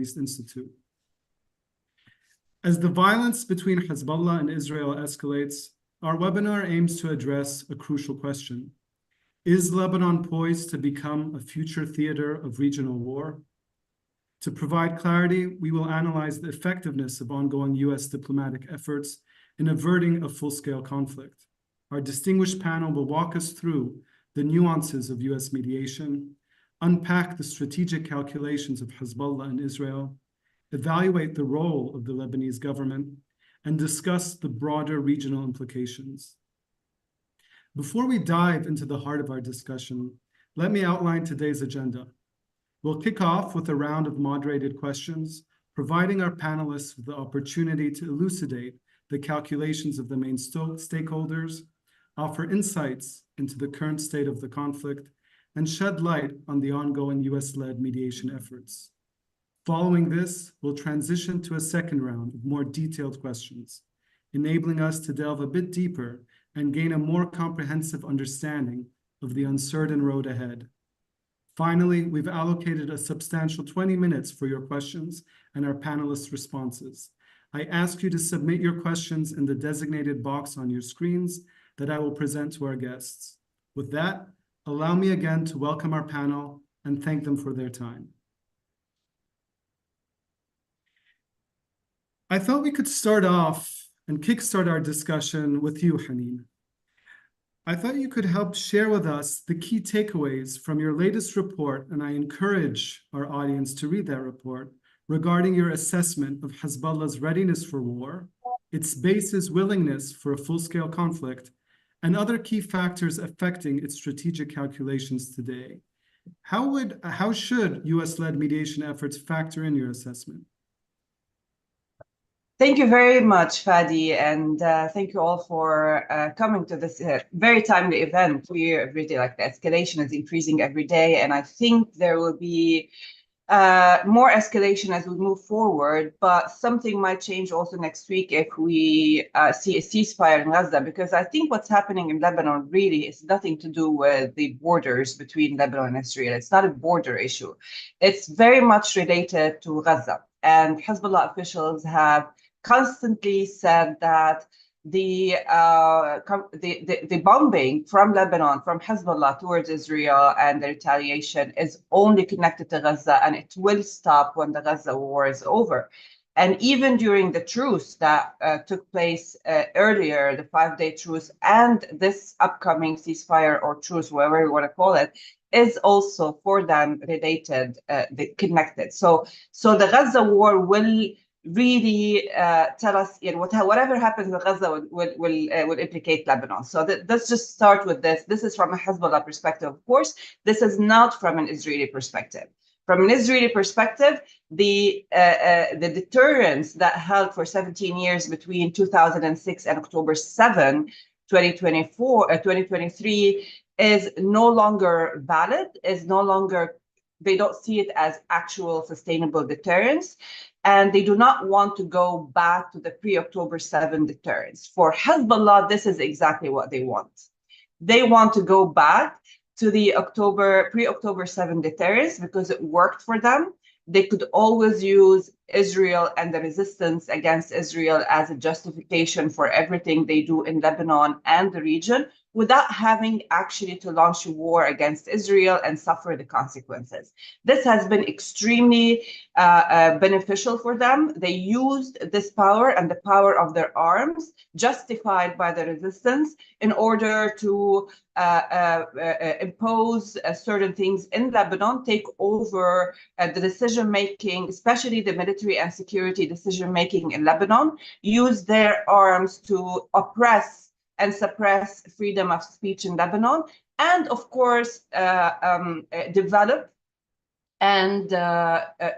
Middle East Institute. As the violence between Hezbollah and Israel escalates, our webinar aims to address a crucial question. Is Lebanon poised to become a future theater of regional war? To provide clarity, we will analyze the effectiveness of ongoing U.S. diplomatic efforts in averting a full-scale conflict. Our distinguished panel will walk us through the nuances of U.S. mediation, unpack the strategic calculations of Hezbollah and Israel, evaluate the role of the Lebanese government, and discuss the broader regional implications. Before we dive into the heart of our discussion, let me outline today's agenda. We'll kick off with a round of moderated questions, providing our panelists with the opportunity to elucidate the calculations of the main stakeholders, offer insights into the current state of the conflict, and shed light on the ongoing US-led mediation efforts. Following this, we'll transition to a second round of more detailed questions, enabling us to delve a bit deeper and gain a more comprehensive understanding of the uncertain road ahead. Finally, we've allocated a substantial 20 minutes for your questions and our panelists' responses. I ask you to submit your questions in the designated box on your screens that I will present to our guests. With that, allow me again to welcome our panel and thank them for their time. I thought we could start off and kickstart our discussion with you, Haneen. I thought you could help share with us the key takeaways from your latest report, and I encourage our audience to read that report, regarding your assessment of Hezbollah's readiness for war, its base's willingness for a full-scale conflict, and other key factors affecting its strategic calculations today. How should US-led mediation efforts factor in your assessment? Thank you very much, Fadi, and thank you all for coming to this very timely event. We every day, like the escalation is increasing every day, and I think there will be more escalation as we move forward, but something might change also next week if we see a ceasefire in Gaza, because I think what's happening in Lebanon really is nothing to do with the borders between Lebanon and Israel. It's not a border issue. It's very much related to Gaza, and Hezbollah officials have constantly said that the bombing from Lebanon, from Hezbollah towards Israel and the retaliation is only connected to Gaza, and it will stop when the Gaza war is over. And even during the truce that took place earlier, the 5-day truce, and this upcoming ceasefire or truce, whatever you want to call it, is also for them related, connected. So the Gaza war will really tell us, whatever happens in Gaza will implicate Lebanon. So let's just start with this. This is from a Hezbollah perspective, of course. This is not from an Israeli perspective. From an Israeli perspective, the deterrence that held for 17 years between 2006 and October 7, 2023 is no longer valid, they don't see it as actual sustainable deterrence. And they do not want to go back to the pre-October 7 deterrence. For Hezbollah, this is exactly what they want. They want to go back to the pre-October 7 deterrence because it worked for them. They could always use Israel and the resistance against Israel as a justification for everything they do in Lebanon and the region, without having actually to launch a war against Israel and suffer the consequences. This has been extremely beneficial for them. They used this power and the power of their arms, justified by the resistance, in order to impose certain things in Lebanon, take over the decision-making, especially the military and security decision-making in Lebanon, use their arms to oppress and suppress freedom of speech in Lebanon, and of course, develop and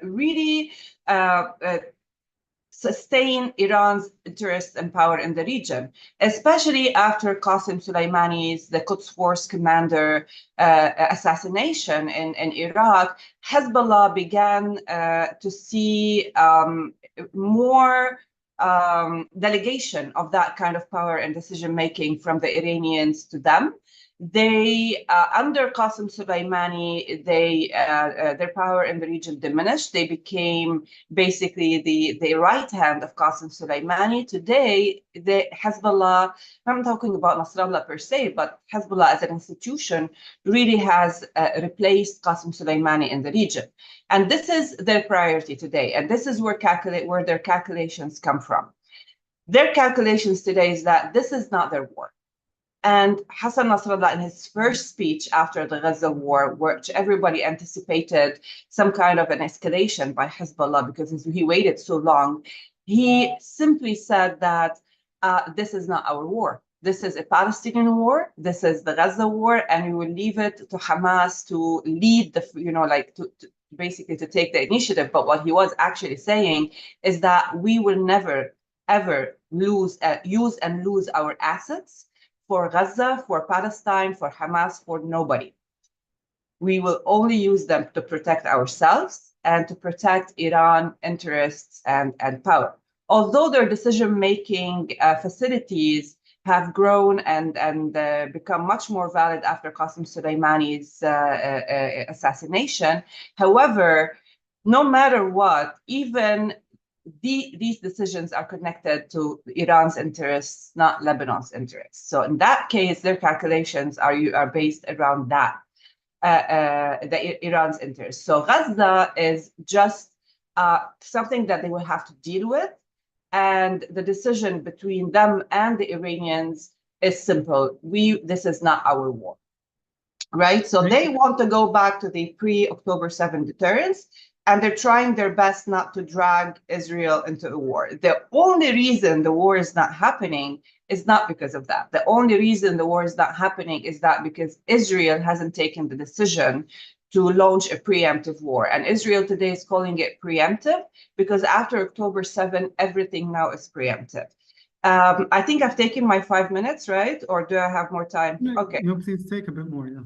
really sustain Iran's interest and power in the region, especially after Qasem Soleimani's, the Quds Force commander, assassination in Iraq. Hezbollah began to see more delegation of that kind of power and decision-making from the Iranians to them. They, under Qasem Soleimani, their power in the region diminished. They became basically the right hand of Qasem Soleimani. Today, the Hezbollah, I'm talking about Nasrallah per se, but Hezbollah as an institution really has replaced Qasem Soleimani in the region. And this is their priority today. And this is where their calculations come from. Their calculations today is that this is not their war. And Hassan Nasrallah, in his first speech after the Gaza war, which everybody anticipated some kind of an escalation by Hezbollah because he waited so long, he simply said that this is not our war. This is a Palestinian war. This is the Gaza war, and we will leave it to Hamas to lead the, basically to take the initiative. But what he was actually saying is that we will never, ever use and lose our assets for Gaza, for Palestine, for Hamas, for nobody. We will only use them to protect ourselves and to protect Iran interests and power. Although their decision-making facilities have grown and become much more valid after Qasem Soleimani's assassination, however, no matter what, even these decisions are connected to Iran's interests, not Lebanon's interests. So in that case, their calculations are based around that, Iran's interests. So Gaza is just something that they will have to deal with. And the decision between them and the Iranians is simple. This is not our war, right? So they want to go back to the pre-October 7 deterrence. And they're trying their best not to drag Israel into a war. The only reason the war is not happening is not because of that. The only reason the war is not happening is that because Israel hasn't taken the decision to launch a preemptive war. And Israel today is calling it preemptive because after October 7, everything now is preemptive. I think I've taken my 5 minutes, right? Or do I have more time? Okay. No, please take a bit more, yeah.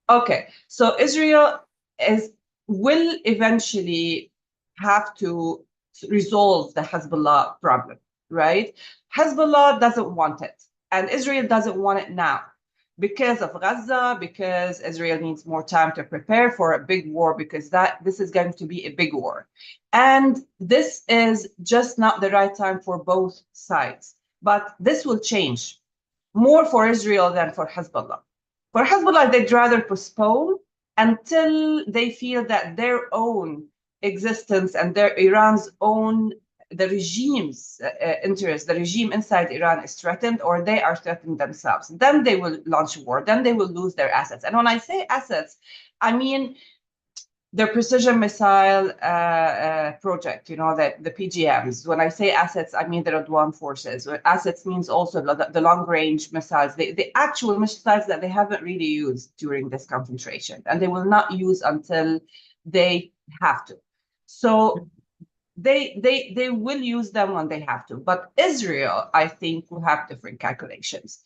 Okay, so Israel will eventually have to resolve the Hezbollah problem, right? Hezbollah doesn't want it, and Israel doesn't want it now because of Gaza, because Israel needs more time to prepare for a big war, because this is going to be a big war. And this is just not the right time for both sides. But this will change more for Israel than for Hezbollah. For Hezbollah, they'd rather postpone until they feel that their own existence and Iran's own, the regime's interest, the regime inside Iran is threatened, or they are threatened themselves. Then they will launch war. Then they will lose their assets. And when I say assets, I mean their precision missile project, the PGMs. When I say assets, I mean the Radwan forces. Assets means also the long-range missiles, the actual missiles that they haven't really used during this confrontation, and they will not use until they have to. So they will use them when they have to. But Israel, I think, will have different calculations.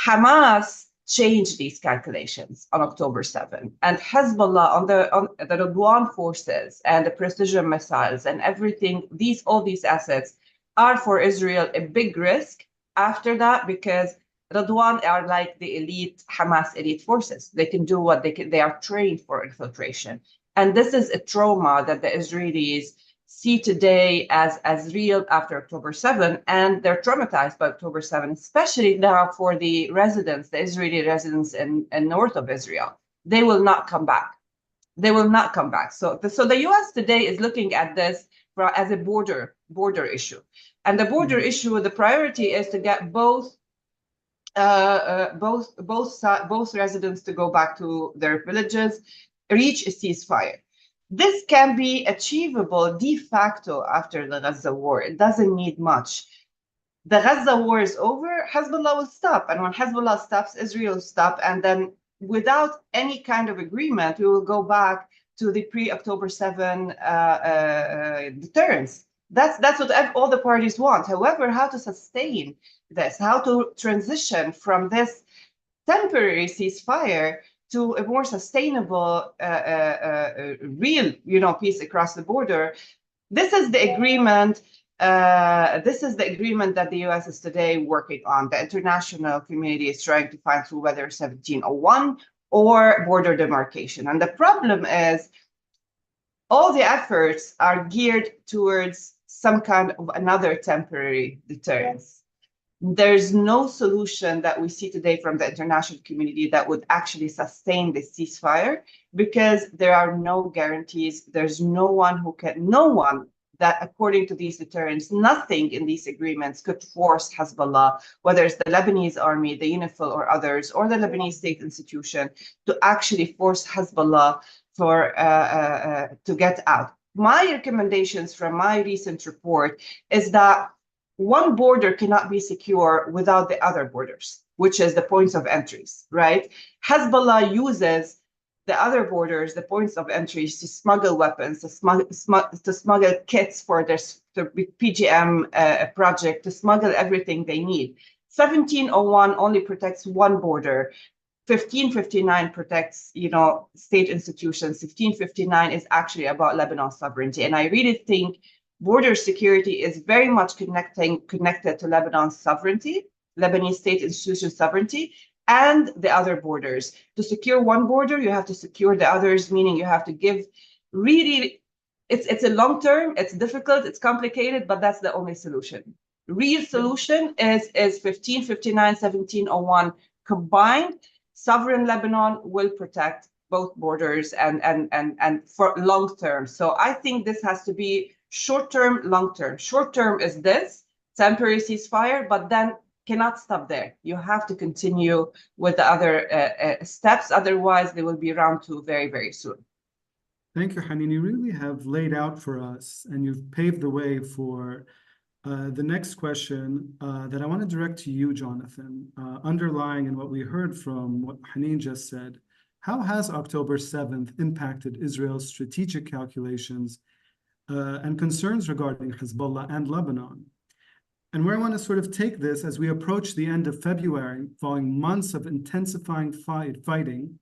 Hamas changed these calculations on October 7, and Hezbollah on the Radwan forces and the precision missiles and everything, all these assets are for Israel a big risk after that, because Radwan are like the elite Hamas elite forces. They can do what they are trained for infiltration. And this is a trauma that the Israelis see today as real after October 7, and they're traumatized by October 7, especially now for the residents, the Israeli residents in north of Israel. They will not come back. They will not come back. So the U.S. today is looking at this as a border issue. And the border issue, the priority is to get both residents to go back to their villages, reach a ceasefire. This can be achievable de facto after the Gaza war. It doesn't need much. The Gaza war is over, Hezbollah will stop. And when Hezbollah stops, Israel will stop. And then without any kind of agreement, we will go back to the pre-October 7 deterrence. That's what all the parties want. However, how to sustain this, how to transition from this temporary ceasefire to a more sustainable, real, peace across the border. This is the agreement this is the agreement that the US is today working on. The international community is trying to find through whether 1701 or border demarcation. And the problem is all the efforts are geared towards some kind of another temporary deterrence. There's no solution that we see today from the international community that would actually sustain the ceasefire because there are no guarantees. There's no one that, according to these deterrents, nothing in these agreements could force Hezbollah, whether it's the Lebanese army, the UNIFIL or others, or the Lebanese state institution, to actually force Hezbollah to get out. My recommendations from my recent report is that one border cannot be secure without the other borders, which is the points of entries, right? Hezbollah uses the other borders, the points of entries, to smuggle weapons, to smuggle kits for their PGM project, to smuggle everything they need. 1701 only protects one border. 1559 protects, state institutions. 1559 is actually about Lebanon's sovereignty. And I really think border security is very much connected to Lebanon's sovereignty, Lebanese state institution sovereignty, and the other borders. To secure one border, you have to secure the others, meaning you have to give really, it's a long term, it's difficult, it's complicated, but that's the only solution. Real solution is 1559, 1701 combined. Sovereign Lebanon will protect both borders and for long term. So I think this has to be short term, long term. Short term is this temporary ceasefire, but then cannot stop there. You have to continue with the other steps. Otherwise, they will be round two very, very soon. Thank you, Haneen. You really have laid out for us, and you've paved the way for the next question that I want to direct to you, Jonathan. Underlying in what we heard from what Haneen just said, how has October 7th impacted Israel's strategic calculations and concerns regarding Hezbollah and Lebanon? And where I want to sort of take this as we approach the end of February, following months of intensifying fighting,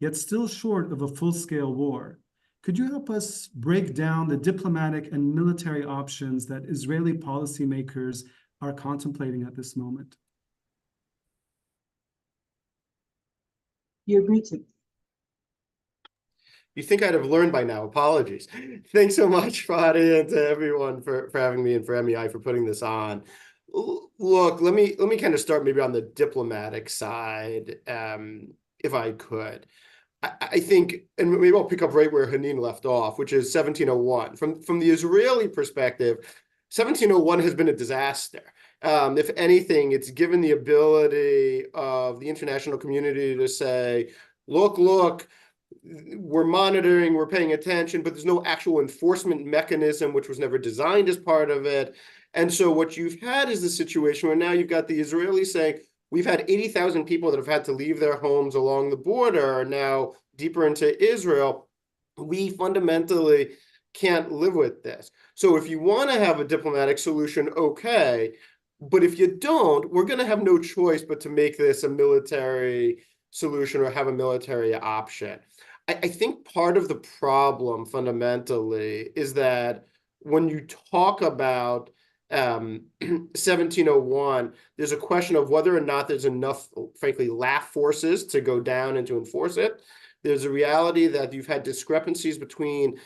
yet still short of a full-scale war, could you help us break down the diplomatic and military options that Israeli policymakers are contemplating at this moment? You're muted. You think I'd have learned by now. Apologies. Thanks so much, Fadi, and to everyone for having me and for MEI for putting this on. Look, let me kind of start maybe on the diplomatic side, if I could. I think, and maybe I'll pick up right where Haneen left off, which is 1701. From the Israeli perspective, 1701 has been a disaster. If anything, it's given the ability of the international community to say, look, we're monitoring, we're paying attention, but there's no actual enforcement mechanism, which was never designed as part of it. And so what you've had is the situation where now you've got the Israelis saying, we've had 80,000 people that have had to leave their homes along the border, now deeper into Israel. We fundamentally can't live with this. So if you want to have a diplomatic solution, okay. But if you don't, we're going to have no choice but to make this a military solution or have a military option. I think part of the problem fundamentally is that when you talk about 1701, there's a question of whether or not there's enough, frankly, LAF forces to go down and to enforce it. There's a reality that you've had discrepancies between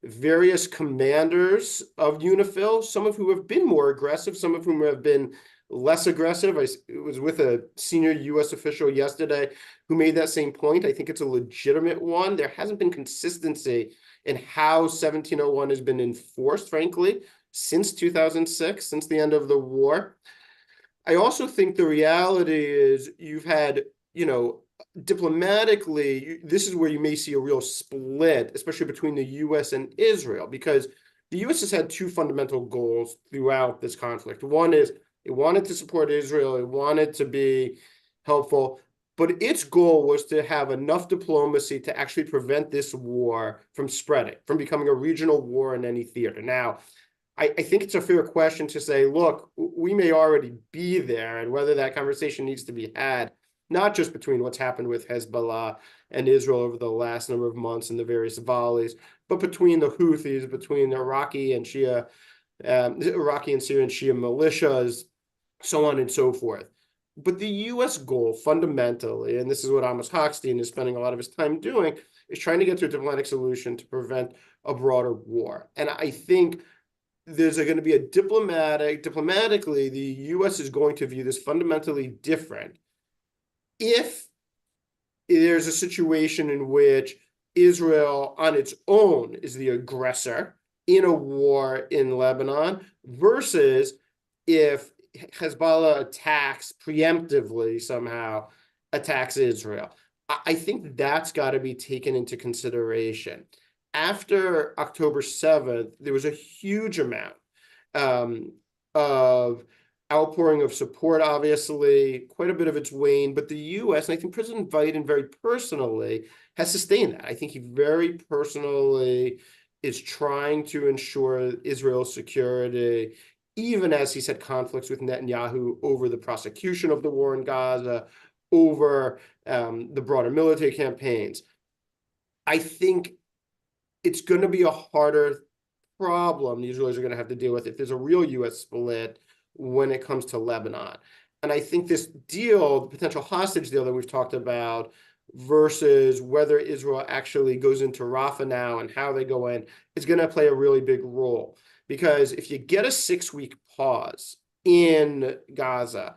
various commanders of UNIFIL, some of whom have been more aggressive, some of whom have been less aggressive. I was with a senior U.S. official yesterday who made that same point. I think it's a legitimate one. There hasn't been consistency in how 1701 has been enforced, frankly, since 2006, since the end of the war. I also think the reality is you've had, diplomatically, this is where you may see a real split, especially between the U.S. and Israel, because the U.S. has had two fundamental goals throughout this conflict. One is it wanted to support Israel, it wanted to be helpful, but its goal was to have enough diplomacy to actually prevent this war from spreading, from becoming a regional war in any theater. Now, I think it's a fair question to say, look, we may already be there, and whether that conversation needs to be had, not just between what's happened with Hezbollah and Israel over the last number of months and the various volleys, but between the Houthis, between the Iraqi and Shia Iraqi and Syrian Shia militias, so on and so forth. But the U.S. goal fundamentally, and this is what Amos Hochstein is spending a lot of his time doing, is trying to get to a diplomatic solution to prevent a broader war. And I think there's going to be a diplomatically, the U.S. is going to view this fundamentally different if there's a situation in which Israel on its own is the aggressor in a war in Lebanon versus if Hezbollah attacks preemptively somehow attacks Israel. I think that's got to be taken into consideration. After October 7th, there was a huge amount of outpouring of support, obviously, quite a bit of its wane, but the U.S., and I think President Biden very personally has sustained that. I think he very personally is trying to ensure Israel's security, even as he's had conflicts with Netanyahu over the prosecution of the war in Gaza, over the broader military campaigns. I think it's going to be a harder problem the Israelis are going to have to deal with if there's a real U.S. split when it comes to Lebanon. And I think this deal, the potential hostage deal that we've talked about, versus whether Israel actually goes into Rafah now and how they go in, is going to play a really big role. Because if you get a 6-week pause in Gaza,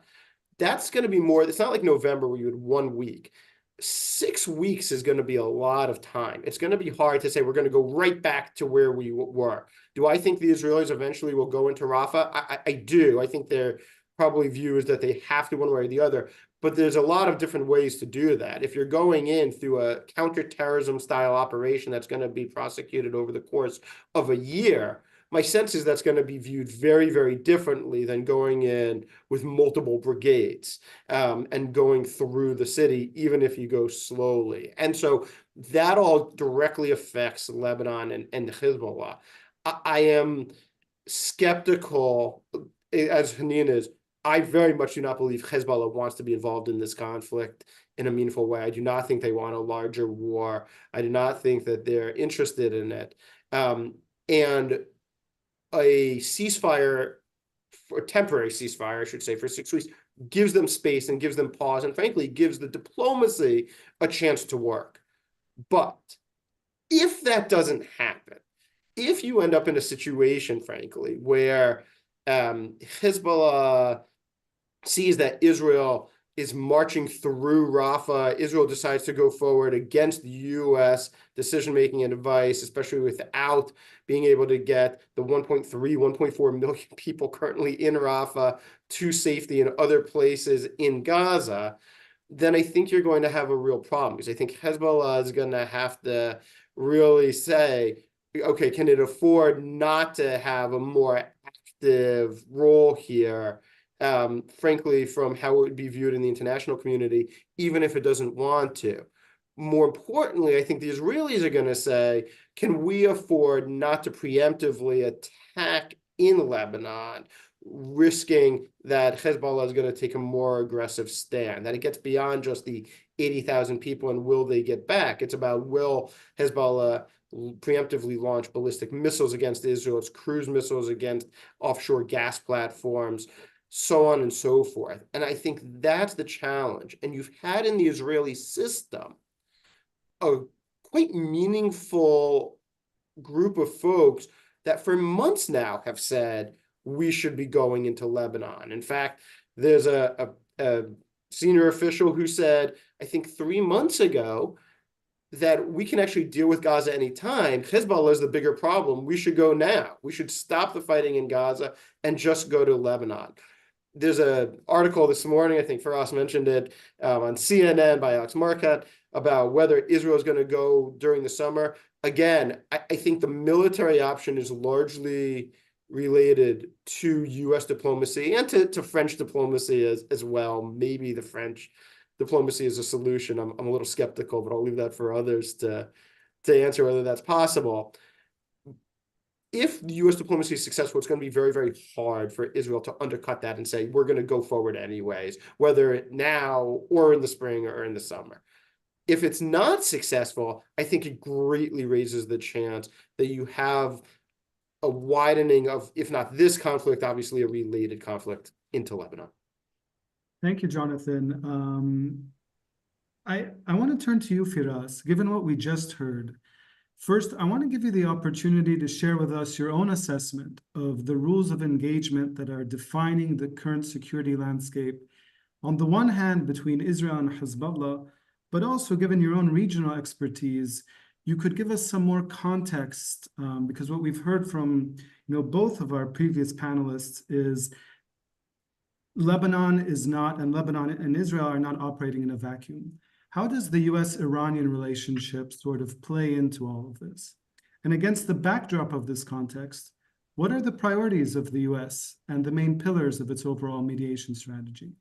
that's going to be more, it's not like November where you had 1 week. 6 weeks is going to be a lot of time. It's going to be hard to say we're going to go right back to where we were. Do I think the Israelis eventually will go into Rafah? I do. I think their probably view is that they have to one way or the other. But there's a lot of different ways to do that. If you're going in through a counterterrorism style operation that's going to be prosecuted over the course of a year, my sense is that's going to be viewed very, very differently than going in with multiple brigades and going through the city, even if you go slowly. And so that all directly affects Lebanon and Hezbollah. I am skeptical, as Hanin is. I very much do not believe Hezbollah wants to be involved in this conflict in a meaningful way. I do not think they want a larger war. I do not think that they're interested in it. And a ceasefire, or temporary ceasefire, I should say, for 6 weeks, gives them space and gives them pause, and frankly, gives the diplomacy a chance to work. But if that doesn't happen, if you end up in a situation, frankly, where Hezbollah sees that Israel is marching through Rafah, Israel decides to go forward against the U.S. decision-making and advice, especially without being able to get the 1.3, 1.4 million people currently in Rafah to safety in other places in Gaza, then I think you're going to have a real problem. Because I think Hezbollah is going to have to really say, okay, can it afford not to have a more active role here? Frankly, from how it would be viewed in the international community, even if it doesn't want to. More importantly, I think the Israelis are going to say, can we afford not to preemptively attack in Lebanon, risking that Hezbollah is going to take a more aggressive stand, that it gets beyond just the 80,000 people and will they get back? It's about, will Hezbollah preemptively launch ballistic missiles against Israel, its cruise missiles against offshore gas platforms, so on and so forth. And I think that's the challenge. And you've had in the Israeli system a quite meaningful group of folks that for months now have said we should be going into Lebanon. In fact, there's a senior official who said, I think 3 months ago, that we can actually deal with Gaza anytime. Hezbollah is the bigger problem. We should go now. We should stop the fighting in Gaza and just go to Lebanon. There's an article this morning, I think Faraz mentioned it, on CNN by Alex Marquette about whether Israel is going to go during the summer. Again, I think the military option is largely related to U.S. diplomacy and to French diplomacy as well. Maybe the French diplomacy is a solution. I'm a little skeptical, but I'll leave that for others to answer whether that's possible. If the U.S. diplomacy is successful, it's going to be very, very hard for Israel to undercut that and say, we're going to go forward anyways, whether now or in the spring or in the summer. If it's not successful, I think it greatly raises the chance that you have a widening of, if not this conflict, obviously a related conflict into Lebanon? Thank you, Jonathan. I want to turn to you, Firas. Given what we just heard, first, I want to give you the opportunity to share with us your own assessment of the rules of engagement that are defining the current security landscape, on the one hand, between Israel and Hezbollah, but also given your own regional expertise, you could give us some more context, because what we've heard from both of our previous panelists is Lebanon is not, and Lebanon and Israel are not operating in a vacuum. How does the US-Iranian relationship sort of play into all of this? And against the backdrop of this context, what are the priorities of the US and the main pillars of its overall mediation strategy?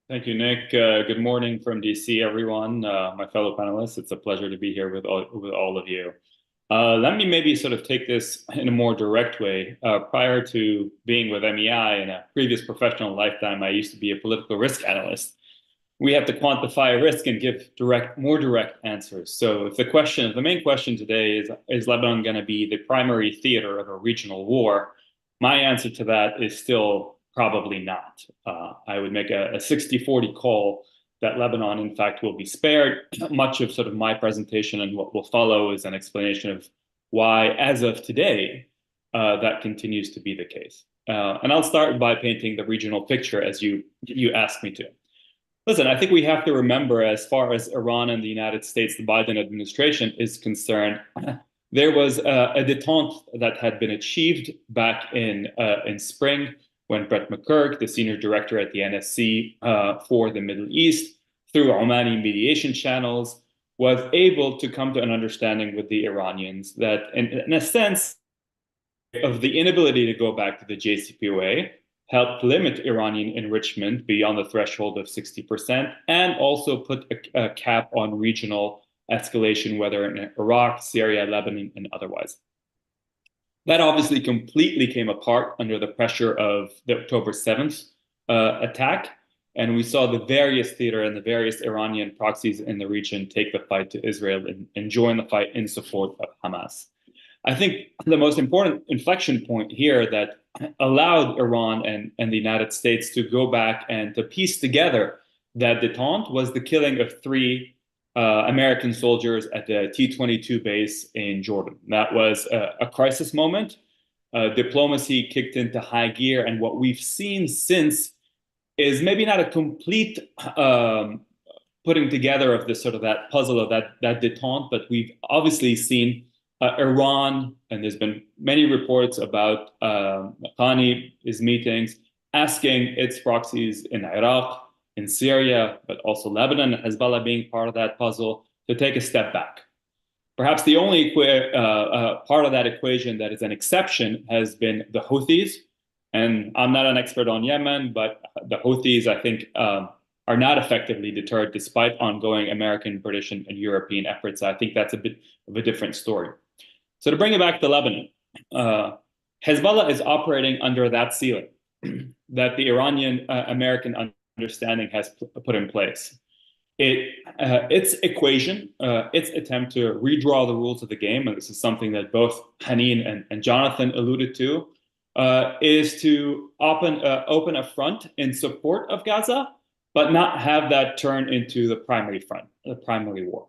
Thank you, Nick. Good morning from DC, everyone. My fellow panelists, it's a pleasure to be here with all of you. Let me maybe sort of take this in a more direct way. Prior to being with MEI in a previous professional lifetime, I used to be a political risk analyst. We have to quantify risk and give more direct answers. So if the main question today is Lebanon going to be the primary theater of a regional war? My answer to that is still probably not. I would make a 60-40 call that Lebanon, in fact, will be spared. Much of sort of my presentation and what will follow is an explanation of why, as of today, that continues to be the case. And I'll start by painting the regional picture as you asked me to. Listen, I think we have to remember, as far as Iran and the United States, the Biden administration is concerned, there was a détente that had been achieved back in spring, when Brett McCurk, the senior director at the NSC for the Middle East, through Omani mediation channels, was able to come to an understanding with the Iranians that, in a sense, of the inability to go back to the JCPOA, helped limit Iranian enrichment beyond the threshold of 60%, and also put a cap on regional escalation, whether in Iraq, Syria, Lebanon, and otherwise. That obviously completely came apart under the pressure of the October 7th attack. And we saw the various theater and the various Iranian proxies in the region take the fight to Israel and join the fight in support of Hamas. I think the most important inflection point here that allowed Iran and the United States to go back and to piece together that détente was the killing of 3 American soldiers at the T-22 base in Jordan. That was a crisis moment. Diplomacy kicked into high gear, and what we've seen since is maybe not a complete putting together of this sort of that puzzle of that détente, but we've obviously seen Iran, and there's been many reports about Ghani's meetings, asking its proxies in Iraq, in Syria, but also Lebanon and Hezbollah being part of that puzzle, to take a step back. Perhaps the only part of that equation that is an exception has been the Houthis. And I'm not an expert on Yemen, but the Houthis, I think, are not effectively deterred despite ongoing American, British, and European efforts. I think that's a bit of a different story. So to bring it back to Lebanon, Hezbollah is operating under that ceiling that the Iranian-American understanding has put in place. Its equation, its attempt to redraw the rules of the game, and this is something that both Haneen and Jonathan alluded to, is to open a front in support of Gaza, but not have that turn into the primary front, the primary war.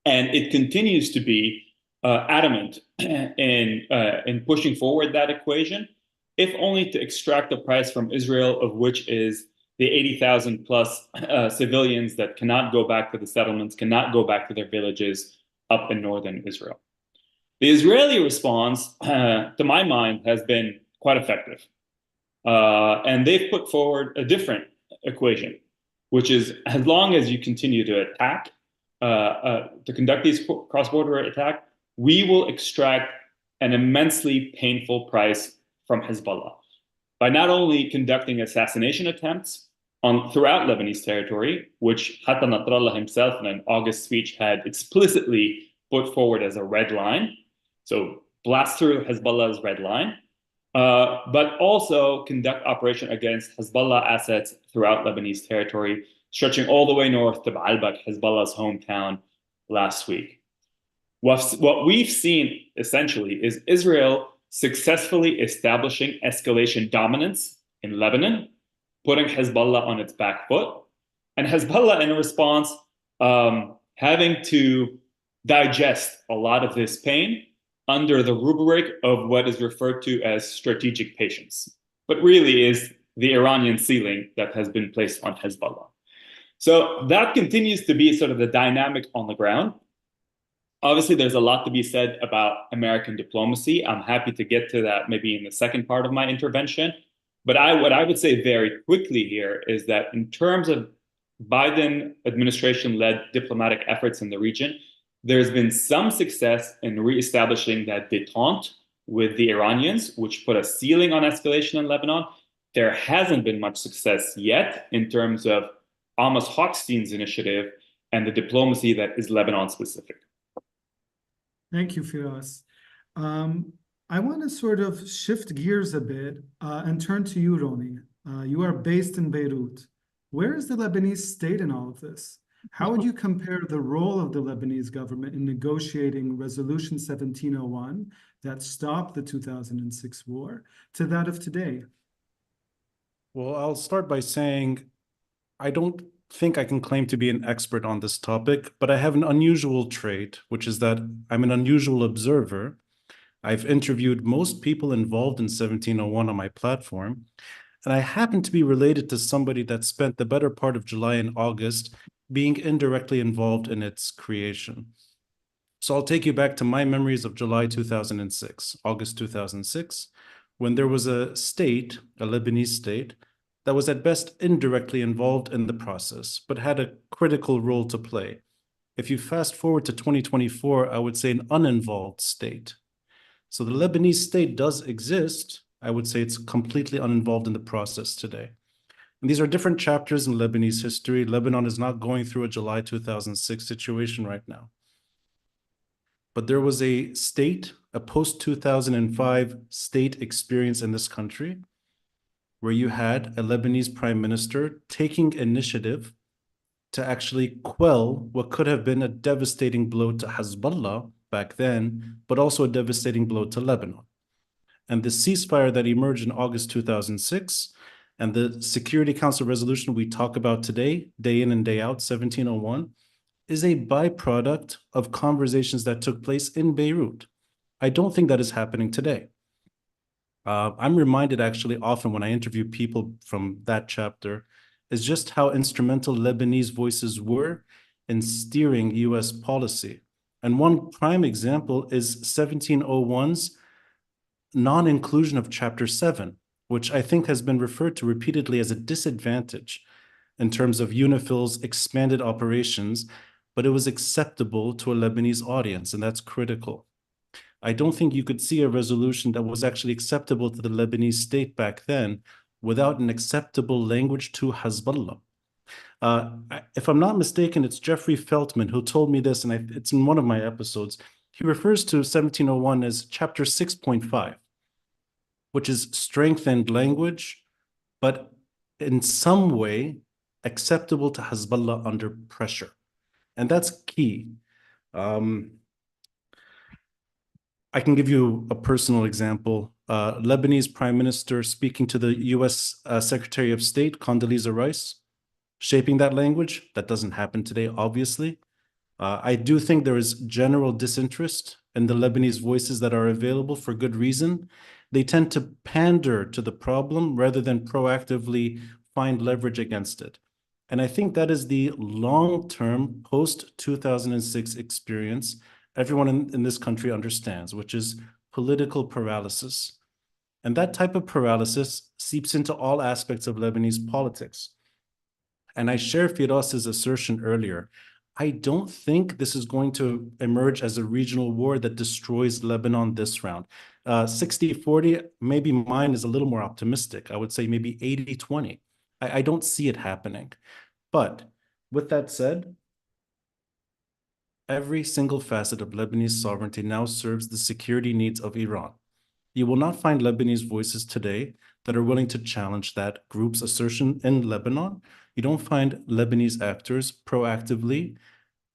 And it continues to be adamant in pushing forward that equation, if only to extract the price from Israel, of which is the 80,000 plus civilians that cannot go back to the settlements, cannot go back to their villages up in northern Israel. The Israeli response, to my mind, has been quite effective. And they've put forward a different equation, which is, as long as you continue to attack, to conduct these cross-border attacks, we will extract an immensely painful price from Hezbollah by not only conducting assassination attempts throughout Lebanese territory, which Hassan Nasrallah himself in an August speech had explicitly put forward as a red line. So blast through Hezbollah's red line, but also conduct operation against Hezbollah assets throughout Lebanese territory, stretching all the way north to Baalbek, Hezbollah's hometown, last week. What we've seen essentially is Israel successfully establishing escalation dominance in Lebanon, putting Hezbollah on its back foot, and Hezbollah, in response, having to digest a lot of this pain under the rubric of what is referred to as strategic patience, but really is the Iranian ceiling that has been placed on Hezbollah. So that continues to be sort of the dynamic on the ground. Obviously, there's a lot to be said about American diplomacy. I'm happy to get to that maybe in the second part of my intervention. But what I would say very quickly here is that in terms of Biden administration-led diplomatic efforts in the region, there's been some success in reestablishing that détente with the Iranians, which put a ceiling on escalation in Lebanon. There hasn't been much success yet in terms of Amos Hochstein's initiative and the diplomacy that is Lebanon-specific. Thank you, Firas. I want to sort of shift gears a bit and turn to you, Roni. You are based in Beirut. Where is the Lebanese state in all of this? How would you compare the role of the Lebanese government in negotiating Resolution 1701 that stopped the 2006 war to that of today? Well, I'll start by saying I don't think I can claim to be an expert on this topic, but I have an unusual trait, which is that I'm an unusual observer. I've interviewed most people involved in 1701 on my platform, and I happen to be related to somebody that spent the better part of July and August being indirectly involved in its creation. So I'll take you back to my memories of July 2006, August 2006, when there was a state, a Lebanese state, that was at best indirectly involved in the process, but had a critical role to play. If you fast forward to 2024, I would say an uninvolved state. So the Lebanese state does exist. I would say it's completely uninvolved in the process today. And these are different chapters in Lebanese history. Lebanon is not going through a July 2006 situation right now. But there was a state, a post-2005 state experience in this country, where you had a Lebanese prime minister taking initiative to actually quell what could have been a devastating blow to Hezbollah back then, but also a devastating blow to Lebanon. And the ceasefire that emerged in August 2006 and the Security Council resolution we talk about today, day in and day out, 1701, is a byproduct of conversations that took place in Beirut. I don't think that is happening today. I'm reminded actually often when I interview people from that chapter is just how instrumental Lebanese voices were in steering US policy. And one prime example is 1701's non-inclusion of Chapter 7, which I think has been referred to repeatedly as a disadvantage in terms of UNIFIL's expanded operations, but it was acceptable to a Lebanese audience, and that's critical. I don't think you could see a resolution that was actually acceptable to the Lebanese state back then without an acceptable language to Hezbollah. If I'm not mistaken, it's Jeffrey Feltman who told me this, and it's in one of my episodes. He refers to 1701 as Chapter 6.5, which is strengthened language, but in some way acceptable to Hezbollah under pressure. And that's key. I can give you a personal example. Lebanese Prime Minister speaking to the US Secretary of State, Condoleezza Rice, shaping that language. That doesn't happen today, obviously. I do think there is general disinterest in the Lebanese voices that are available for good reason. They tend to pander to the problem rather than proactively find leverage against it. And I think that is the long-term post-2006 experience everyone in this country understands, which is political paralysis. And that type of paralysis seeps into all aspects of Lebanese politics. And I share Firas's assertion earlier. I don't think this is going to emerge as a regional war that destroys Lebanon this round. 60-40, maybe mine is a little more optimistic. I would say maybe 80-20. I don't see it happening. But with that said, every single facet of Lebanese sovereignty now serves the security needs of Iran. You will not find Lebanese voices today that are willing to challenge that group's assertion in Lebanon. You don't find Lebanese actors proactively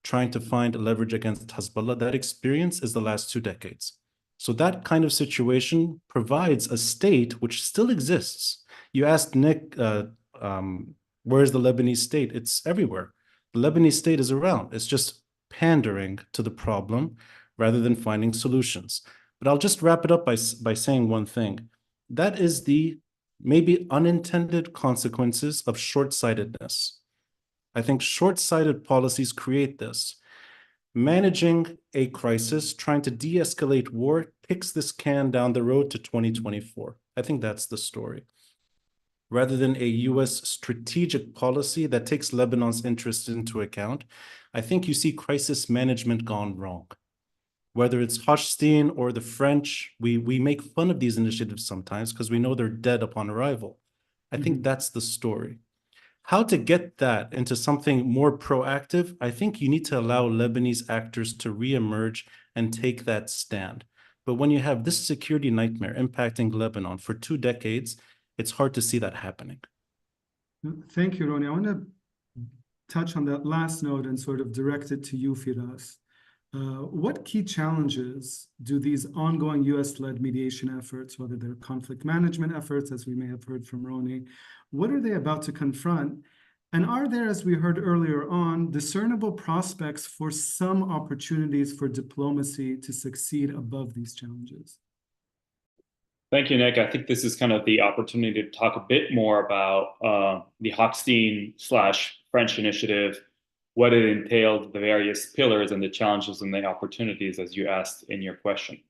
trying to find leverage against Hezbollah, that experience is the last 2 decades. So that kind of situation provides a state which still exists. You asked Nick, where's the Lebanese state? It's everywhere. The Lebanese state is around. It's just pandering to the problem rather than finding solutions. But I'll just wrap it up by saying one thing. That is the maybe unintended consequences of short-sightedness. I think short-sighted policies create this. Managing a crisis, trying to de-escalate war, kicks this can down the road to 2024. I think that's the story. Rather than a US strategic policy that takes Lebanon's interests into account, I think you see crisis management gone wrong. Whether it's Hochstein or the French, we make fun of these initiatives sometimes because we know they're dead upon arrival. I think that's the story. How to get that into something more proactive, I think you need to allow Lebanese actors to reemerge and take that stand. But when you have this security nightmare impacting Lebanon for 2 decades, it's hard to see that happening. Thank you, Ronnie. I want to touch on that last note and sort of direct it to you, Firas. What key challenges do these ongoing US-led mediation efforts, whether they're conflict management efforts, as we may have heard from Ronnie, what are they about to confront? And are there, as we heard earlier on, discernible prospects for some opportunities for diplomacy to succeed above these challenges? Thank you, Nick. I think this is kind of the opportunity to talk a bit more about the Hochstein/French initiative, what it entailed, the various pillars and the challenges and the opportunities, as you asked in your question.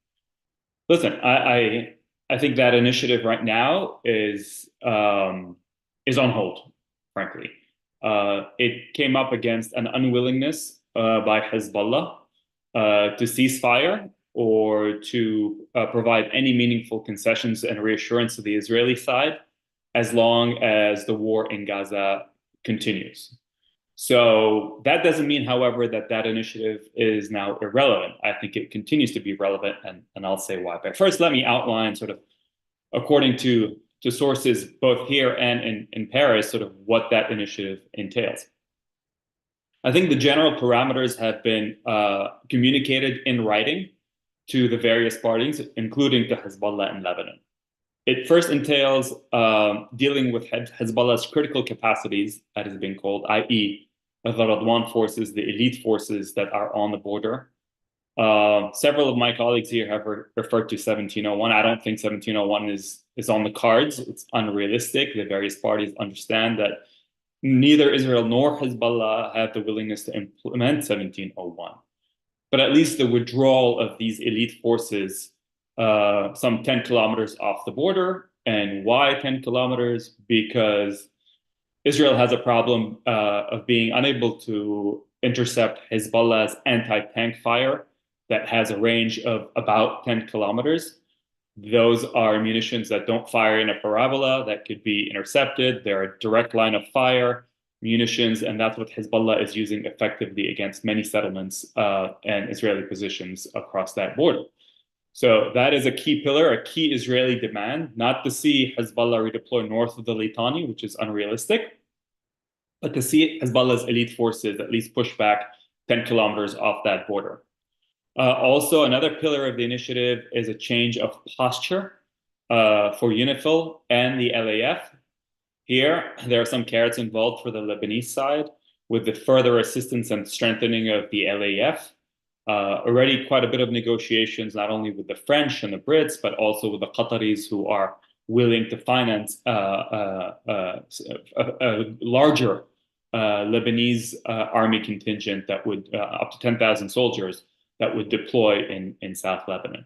Listen, I think that initiative right now is on hold, frankly. It came up against an unwillingness by Hezbollah to cease fire or to provide any meaningful concessions and reassurance to the Israeli side as long as the war in Gaza continues. So that doesn't mean, however, that initiative is now irrelevant. I think it continues to be relevant, and I'll say why. But first, let me outline sort of, according to sources both here and in Paris, sort of what that initiative entails. I think the general parameters have been communicated in writing to the various parties, including to Hezbollah in Lebanon. It first entails dealing with Hezbollah's critical capacities, that is being called, i.e. the Radwan forces, the elite forces that are on the border. Several of my colleagues here have referred to 1701. I don't think 1701 is on the cards. It's unrealistic. The various parties understand that neither Israel nor Hezbollah have the willingness to implement 1701. But at least the withdrawal of these elite forces some 10 kilometers off the border. And why 10 kilometers? Because Israel has a problem of being unable to intercept Hezbollah's anti-tank fire that has a range of about 10 kilometers. Those are munitions that don't fire in a parabola, that could be intercepted. They're a direct line of fire munitions, and that's what Hezbollah is using effectively against many settlements and Israeli positions across that border. So that is a key pillar, a key Israeli demand, not to see Hezbollah redeploy north of the Litani, which is unrealistic, but to see Hezbollah's elite forces at least push back 10 kilometers off that border. Also, another pillar of the initiative is a change of posture for UNIFIL and the LAF. Here, there are some carrots involved for the Lebanese side with the further assistance and strengthening of the LAF. Already quite a bit of negotiations, not only with the French and the Brits, but also with the Qataris, who are willing to finance a larger Lebanese army contingent that would, up to 10,000 soldiers, that would deploy in South Lebanon.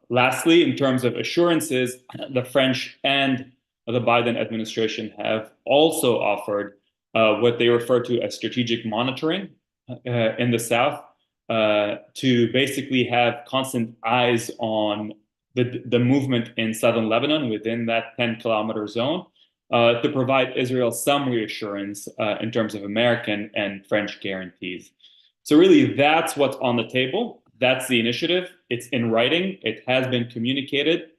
Lastly, in terms of assurances, the French and the Biden administration have also offered what they refer to as strategic monitoring in the South, to basically have constant eyes on the movement in southern Lebanon within that 10-kilometer zone, to provide Israel some reassurance in terms of American and French guarantees. So really, that's what's on the table. That's the initiative. It's in writing. It has been communicated.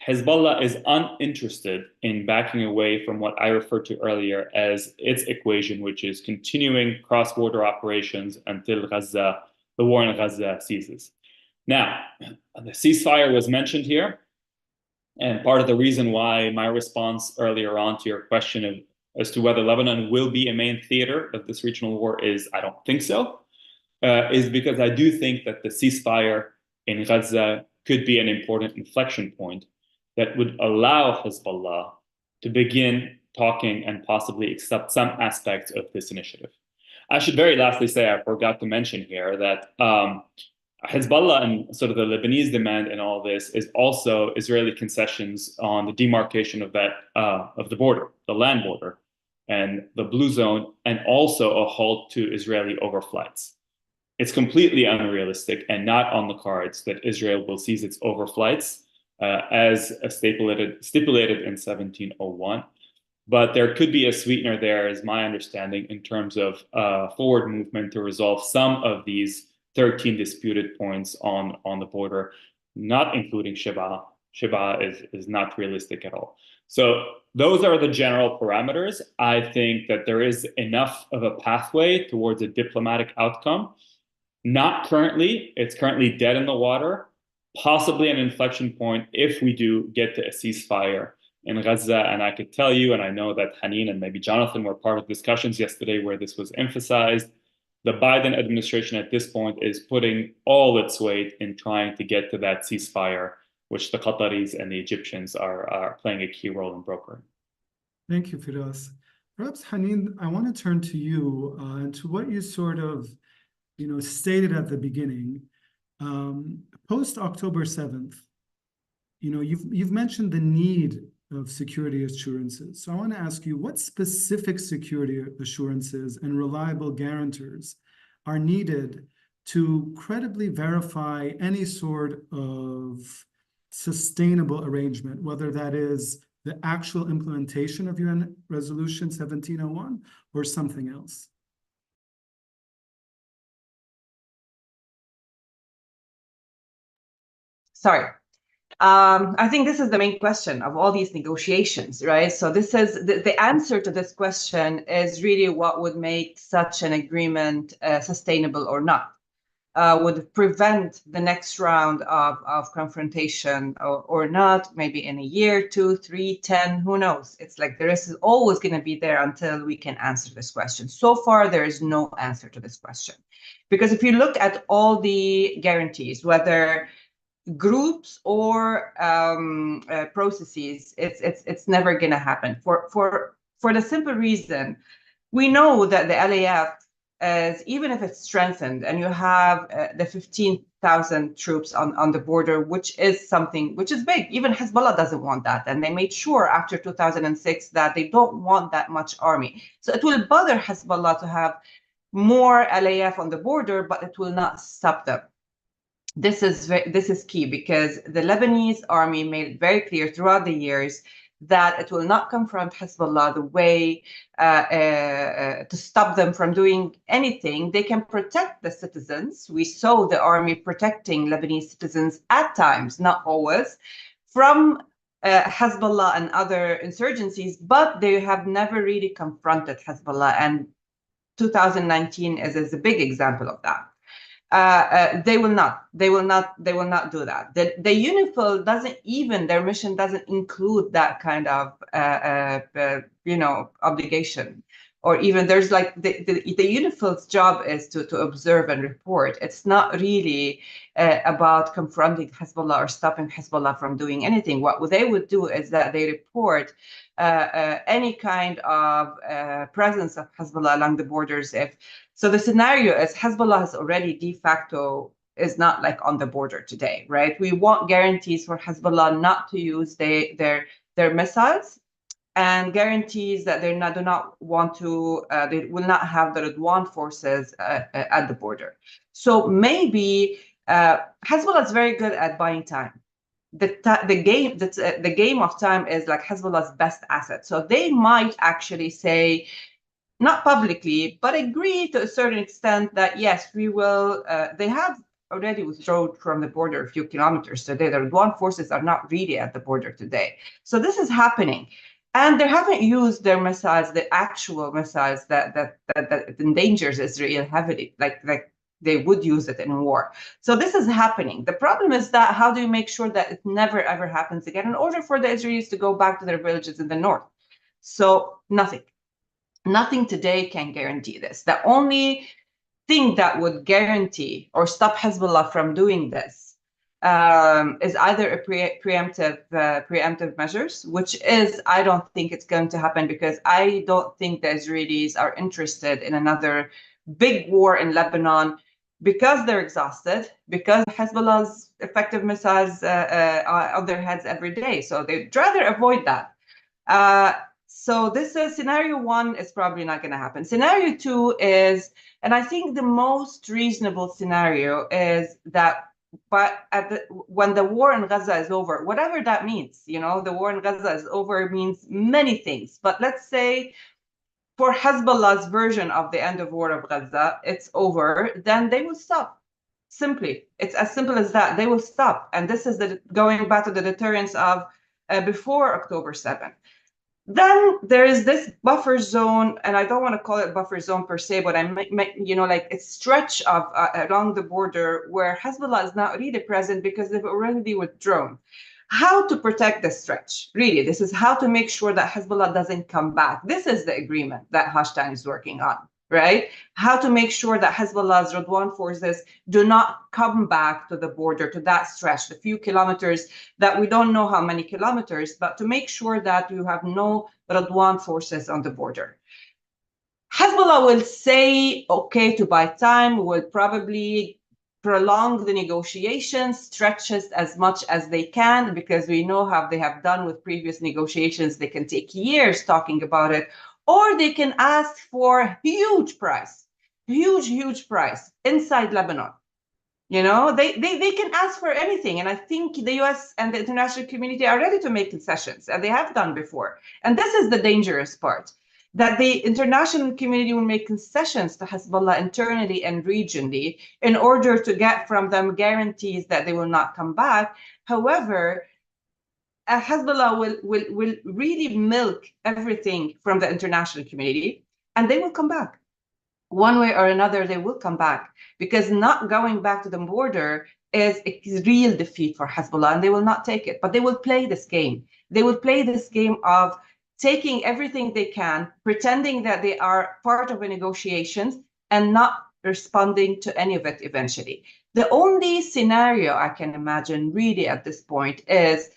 Hezbollah is uninterested in backing away from what I referred to earlier as its equation, which is continuing cross-border operations until Gaza, the war in Gaza ceases. Now, the ceasefire was mentioned here, and part of the reason why my response earlier on to your question as to whether Lebanon will be a main theater of this regional war is I don't think so, is because I do think that the ceasefire in Gaza could be an important inflection point that would allow Hezbollah to begin talking and possibly accept some aspects of this initiative. I should very lastly say, I forgot to mention here that Hezbollah and sort of the Lebanese demand in all this is also Israeli concessions on the demarcation of that of the border, the land border, and the blue zone, and also a halt to Israeli overflights. It's completely unrealistic and not on the cards that Israel will cease its overflights as stipulated in 1701. But there could be a sweetener there, is my understanding, in terms of forward movement to resolve some of these 13 disputed points on the border, not including Sheba. Sheba is not realistic at all. So those are the general parameters. I think that there is enough of a pathway towards a diplomatic outcome. Not currently. It's currently dead in the water. Possibly an inflection point if we do get to a ceasefire in Gaza. And I could tell you, and I know that Haneen and maybe Jonathan were part of discussions yesterday where this was emphasized, the Biden administration at this point is putting all its weight in trying to get to that ceasefire, which the Qataris and the Egyptians are playing a key role in brokering. Thank you, Firas. Perhaps, Haneen, I want to turn to you and to what you sort of stated at the beginning. Post October 7th, you've mentioned the need of security assurances. So I want to ask you, what specific security assurances and reliable guarantors are needed to credibly verify any sort of sustainable arrangement, whether that is the actual implementation of UN Resolution 1701 or something else? Sorry. I think this is the main question of all these negotiations, right? So this is the answer to this question is really what would make such an agreement sustainable or not. Would prevent the next round of confrontation or not, maybe in a year, 2, 3, 10, who knows? It's like the risk is always going to be there until we can answer this question. So far, there is no answer to this question. Because if you look at all the guarantees, whether groups or processes, it's never going to happen for the simple reason we know that the LAF is, even if it's strengthened and you have the 15,000 troops on the border, which is something which is big. Even Hezbollah doesn't want that, and they made sure after 2006 that they don't want that much army. So it will bother Hezbollah to have more LAF on the border, but it will not stop them. This is key, because the Lebanese army made it very clear throughout the years that it will not confront Hezbollah the way to stop them from doing anything. They can protect the citizens. We saw the army protecting Lebanese citizens at times, not always, from Hezbollah and other insurgencies, but they have never really confronted Hezbollah. And 2019 is a big example of that. They will not do that. The UNIFIL doesn't even, their mission doesn't include that kind of obligation. Or even there's like the UNIFIL's job is to observe and report. It's not really about confronting Hezbollah or stopping Hezbollah from doing anything. What they would do is that they report any kind of presence of Hezbollah along the borders. So the scenario is Hezbollah is already de facto is not like on the border today, right? We want guarantees for Hezbollah not to use their missiles, and guarantees that they do not want to, they will not have the Radwan forces at the border. So maybe Hezbollah is very good at buying time. The game of time is like Hezbollah's best asset. So they might actually say, not publicly, but agree to a certain extent that yes, we will. They have already withdrawn from the border a few kilometers today. The Radwan forces are not really at the border today. So this is happening. And they haven't used their missiles, the actual missiles that endangers Israel heavily, like they would use it in war. So this is happening. The problem is that how do you make sure that it never, ever happens again in order for the Israelis to go back to their villages in the north? So nothing today can guarantee this. The only thing that would guarantee or stop Hezbollah from doing this is either a preemptive measures, which is, I don't think it's going to happen, because I don't think the Israelis are interested in another big war in Lebanon, because they're exhausted, because Hezbollah's effective missiles are on their heads every day. So they'd rather avoid that. So this scenario one is probably not going to happen. Scenario two is, and I think the most reasonable scenario is that, but when the war in Gaza is over, whatever that means, the war in Gaza is over means many things. But let's say for Hezbollah's version of the end of war of Gaza, it's over, then they will stop. Simply, it's as simple as that. They will stop. And this is going back to the deterrence of before October 7th. Then there is this buffer zone, and I don't want to call it buffer zone per se, but like a stretch of along the border where Hezbollah is not really present because they've already withdrawn. How to protect the stretch? Really, this is how to make sure that Hezbollah doesn't come back. This is the agreement that Hashtan is working on, right? How to make sure that Hezbollah's Radwan forces do not come back to the border, to that stretch, the few kilometers that we don't know how many kilometers, but to make sure that you have no Radwan forces on the border. Hezbollah will say, okay, to buy time, will probably prolong the negotiations, stretches as much as they can, because we know how they have done with previous negotiations. They can take years talking about it, or they can ask for huge price inside Lebanon. They can ask for anything. And I think the US and the international community are ready to make concessions, and they have done before. And this is the dangerous part, that the international community will make concessions to Hezbollah internally and regionally in order to get from them guarantees that they will not come back. However, Hezbollah will really milk everything from the international community, and they will come back. One way or another, they will come back, because not going back to the border is a real defeat for Hezbollah, and they will not take it. But they will play this game. They will play this game of taking everything they can, pretending that they are part of the negotiations, and not responding to any of it eventually. The only scenario I can imagine really at this point is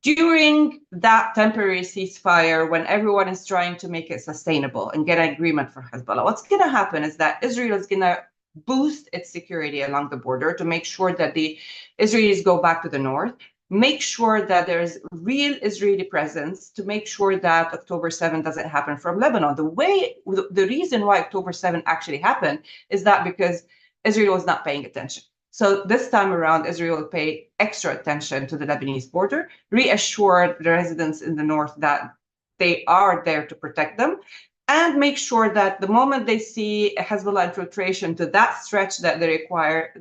during that temporary ceasefire, when everyone is trying to make it sustainable and get an agreement for Hezbollah, what's going to happen is that Israel is going to boost its security along the border to make sure that the Israelis go back to the north, make sure that there's real Israeli presence, to make sure that October 7 doesn't happen from Lebanon. The reason why October 7 actually happened is that because Israel was not paying attention. So this time around, Israel will pay extra attention to the Lebanese border, reassure the residents in the north that they are there to protect them, and make sure that the moment they see a Hezbollah infiltration to that stretch that they require,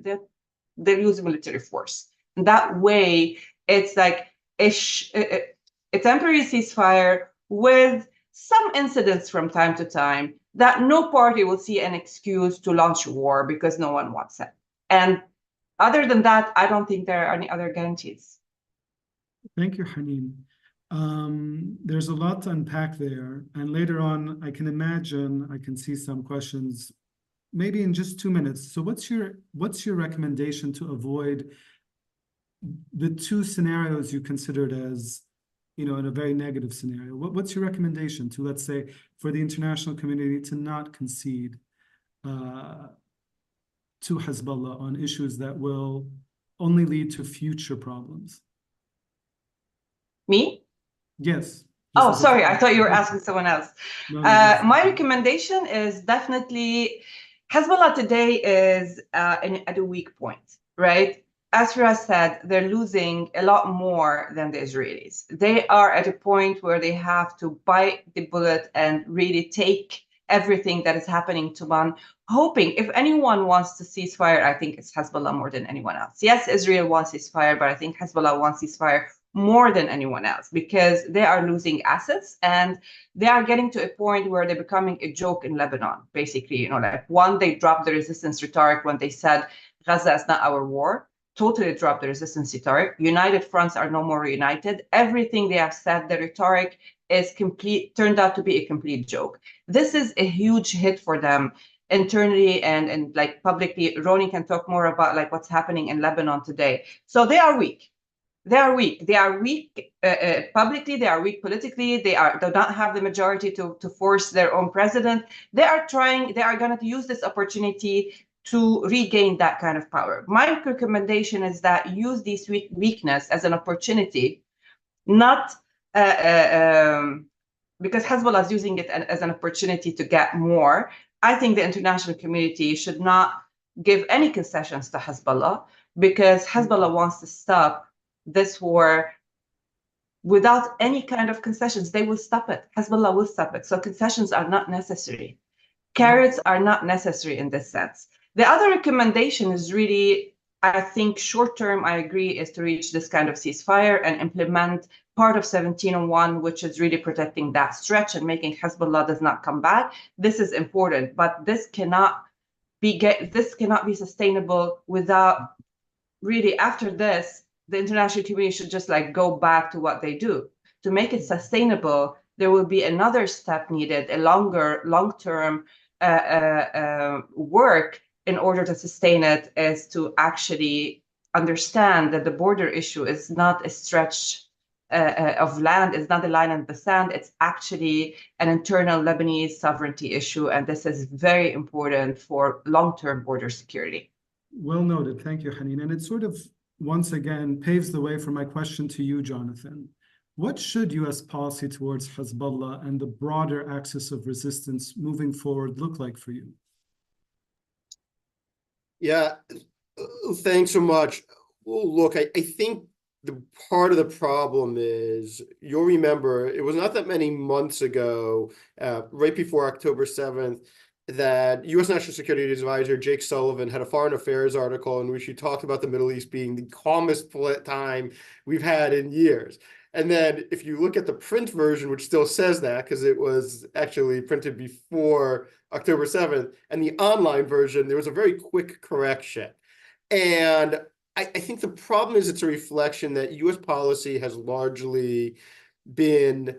they use military force. And that way, it's like a temporary ceasefire with some incidents from time to time that no party will see an excuse to launch a war because no one wants it. And other than that, I don't think there are any other guarantees. Thank you, Haneen. There's a lot to unpack there. And later on, I can see some questions, maybe in just 2 minutes. So what's your recommendation to avoid the two scenarios you considered as, in a very negative scenario? What's your recommendation to, let's say, for the international community to not concede to Hezbollah on issues that will only lead to future problems? Me? Yes. Oh, sorry, I thought you were asking someone else. No, my recommendation is definitely, Hezbollah today is at a weak point, right? As Firas said, they're losing a lot more than the Israelis. They are at a point where they have to bite the bullet and really take everything that is happening to Lebanon, hoping if anyone wants to ceasefire, I think it's Hezbollah more than anyone else. Yes, Israel wants ceasefire, but I think Hezbollah wants ceasefire more than anyone else because they are losing assets and they are getting to a point where they're becoming a joke in Lebanon, basically. You know, like one, they dropped the resistance rhetoric when they said Gaza is not our war. Totally dropped the resistance rhetoric. United fronts are no more united. Everything they have said, the rhetoric is turned out to be a complete joke. This is a huge hit for them internally and like publicly. Roni can talk more about like what's happening in Lebanon today. So they are weak. They are weak. They are weak publicly. They are weak politically. They don't have the majority to force their own president. They are going to use this opportunity to regain that kind of power. My recommendation is that use this weakness as an opportunity, not because Hezbollah is using it as an opportunity to get more. I think the international community should not give any concessions to Hezbollah because Hezbollah wants to stop this war without any kind of concessions. They will stop it. Hezbollah will stop it. So concessions are not necessary. Carrots are not necessary in this sense. The other recommendation is really, I think short term, I agree, is to reach this kind of ceasefire and implement part of 1701, which is really protecting that stretch and making Hezbollah does not come back. This is important, but this cannot be sustainable without really after this, the international community should just like go back to what they do. To make it sustainable, there will be another step needed, a long-term work in order to sustain it, is to actually understand that the border issue is not a stretch of land, it's not a line in the sand, it's actually an internal Lebanese sovereignty issue. And this is very important for long-term border security. Well noted. Thank you, Haneen. And it sort of, once again, paves the way for my question to you, Jonathan. What should U.S. policy towards Hezbollah and the broader axis of resistance moving forward look like for you? Yeah, thanks so much. Well, look, I think the part of the problem is, you'll remember, it was not that many months ago, right before October 7th, that U.S. National Security Advisor Jake Sullivan had a foreign affairs article in which he talked about the Middle East being the calmest time we've had in years. And then if you look at the print version, which still says that, because it was actually printed before October 7th, and the online version, there was a very quick correction. And I think the problem is it's a reflection that U.S. policy has largely been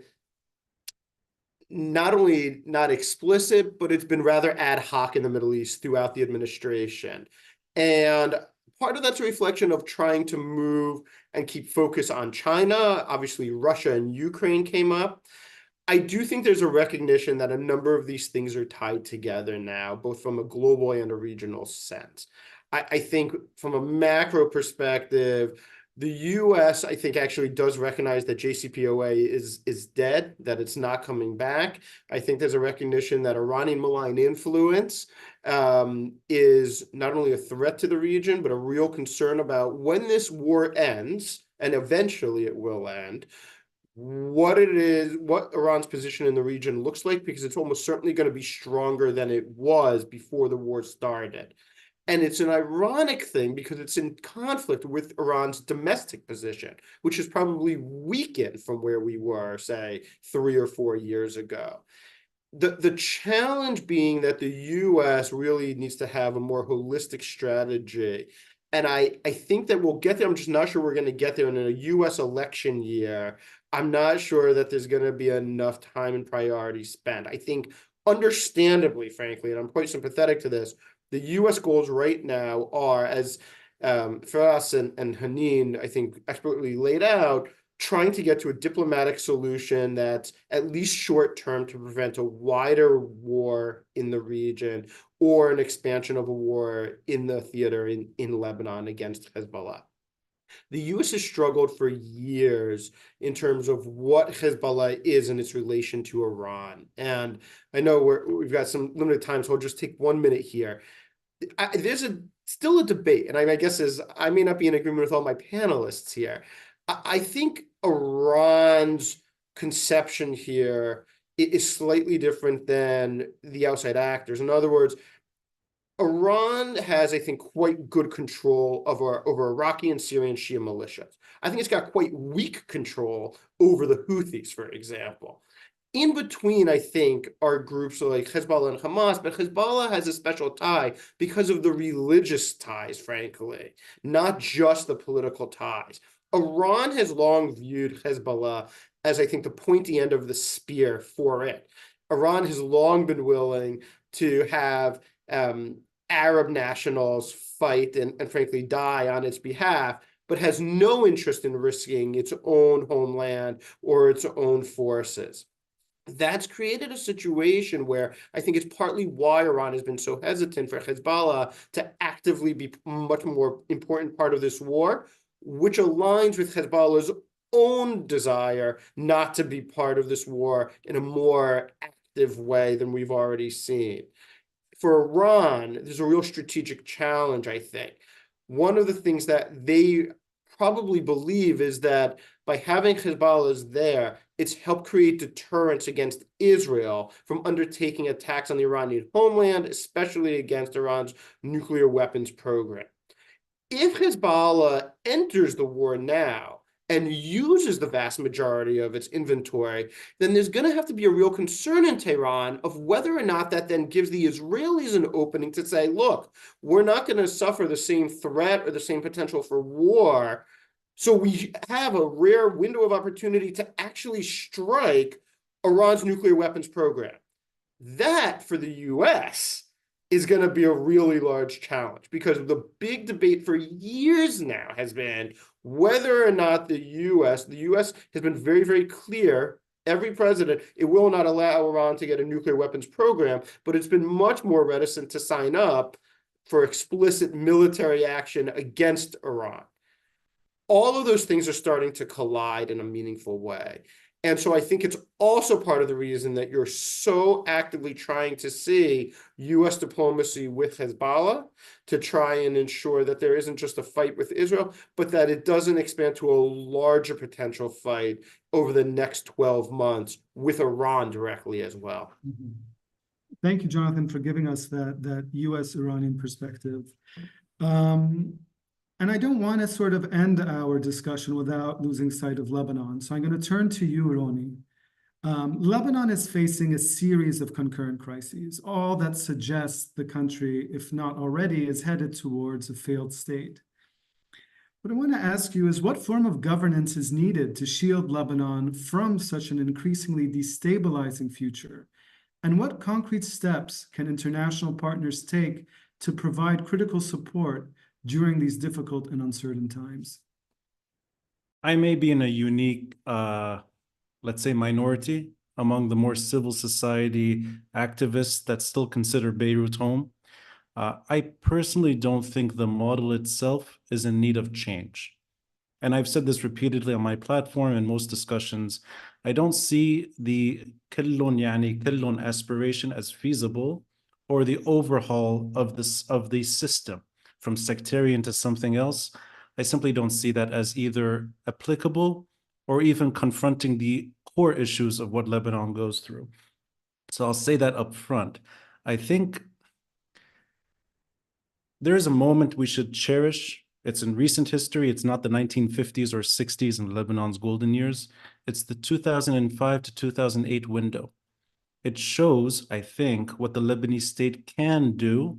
not only not explicit, but it's been rather ad hoc in the Middle East throughout the administration. And part of that's a reflection of trying to move and keep focus on China. Obviously, Russia and Ukraine came up. I do think there's a recognition that a number of these things are tied together now, both from a global and a regional sense. I think from a macro perspective, the U.S., I think, actually does recognize that JCPOA is dead, that it's not coming back. I think there's a recognition that Iranian malign influence is not only a threat to the region, but a real concern about when this war ends, and eventually it will end, what it is, what Iran's position in the region looks like, because it's almost certainly going to be stronger than it was before the war started. And it's an ironic thing because it's in conflict with Iran's domestic position, which is probably weakened from where we were, say, 3 or 4 years ago. The challenge being that the U.S. really needs to have a more holistic strategy. And I think that we'll get there. I'm just not sure we're going to get there in a U.S. election year. I'm not sure that there's going to be enough time and priority spent. I think, understandably, frankly, and I'm quite sympathetic to this, the U.S. goals right now are, as Firas and Haneen, I think, expertly laid out, trying to get to a diplomatic solution that's at least short-term to prevent a wider war in the region or an expansion of a war in the theater in Lebanon against Hezbollah. The U.S. has struggled for years in terms of what Hezbollah is in its relation to Iran. And I know we've got some limited time, so I'll just take 1 minute here. There's still a debate, and I guess I may not be in agreement with all my panelists here. I think Iran's conception here is slightly different than the outside actors. In other words, Iran has, I think, quite good control over Iraqi and Syrian Shia militias. I think it's got quite weak control over the Houthis, for example. In between, I think, are groups like Hezbollah and Hamas, but Hezbollah has a special tie because of the religious ties, frankly, not just the political ties. Iran has long viewed Hezbollah as, I think, the pointy end of the spear for it. Iran has long been willing to have Arab nationals fight and frankly die on its behalf, but has no interest in risking its own homeland or its own forces. That's created a situation where I think it's partly why Iran has been so hesitant for Hezbollah to actively be a much more important part of this war, which aligns with Hezbollah's own desire not to be part of this war in a more active way than we've already seen. For Iran, there's a real strategic challenge, I think. One of the things that they probably believe is that by having Hezbollah there, it's helped create deterrence against Israel from undertaking attacks on the Iranian homeland, especially against Iran's nuclear weapons program. If Hezbollah enters the war now and uses the vast majority of its inventory, then there's going to have to be a real concern in Tehran of whether or not that then gives the Israelis an opening to say, look, we're not going to suffer the same threat or the same potential for war. So we have a rare window of opportunity to actually strike Iran's nuclear weapons program. That, for the US, is going to be a really large challenge because the big debate for years now has been whether or not the US has been very, very clear, every president, it will not allow Iran to get a nuclear weapons program, but it's been much more reticent to sign up for explicit military action against Iran. All of those things are starting to collide in a meaningful way. And so I think it's also part of the reason that you're so actively trying to see US diplomacy with Hezbollah to try and ensure that there isn't just a fight with Israel, but that it doesn't expand to a larger potential fight over the next 12 months with Iran directly as well. Mm-hmm. Thank you, Jonathan, for giving us that US-Iranian perspective. And I don't want to sort of end our discussion without losing sight of Lebanon. So I'm going to turn to you, Roni. Lebanon is facing a series of concurrent crises, all that suggests the country, if not already, is headed towards a failed state. What I want to ask you is what form of governance is needed to shield Lebanon from such an increasingly destabilizing future? And what concrete steps can international partners take to provide critical support during these difficult and uncertain times? I may be in a unique, let's say, minority among the more civil society activists that still consider Beirut home. I personally don't think the model itself is in need of change. And I've said this repeatedly on my platform in most discussions. I don't see the كلّن aspiration as feasible or the overhaul of the system from sectarian to something else. I simply don't see that as either applicable or even confronting the core issues of what Lebanon goes through. So I'll say that up front. I think there is a moment we should cherish. It's in recent history. It's not the 1950s or 60s in Lebanon's golden years. It's the 2005 to 2008 window. It shows, I think, what the Lebanese state can do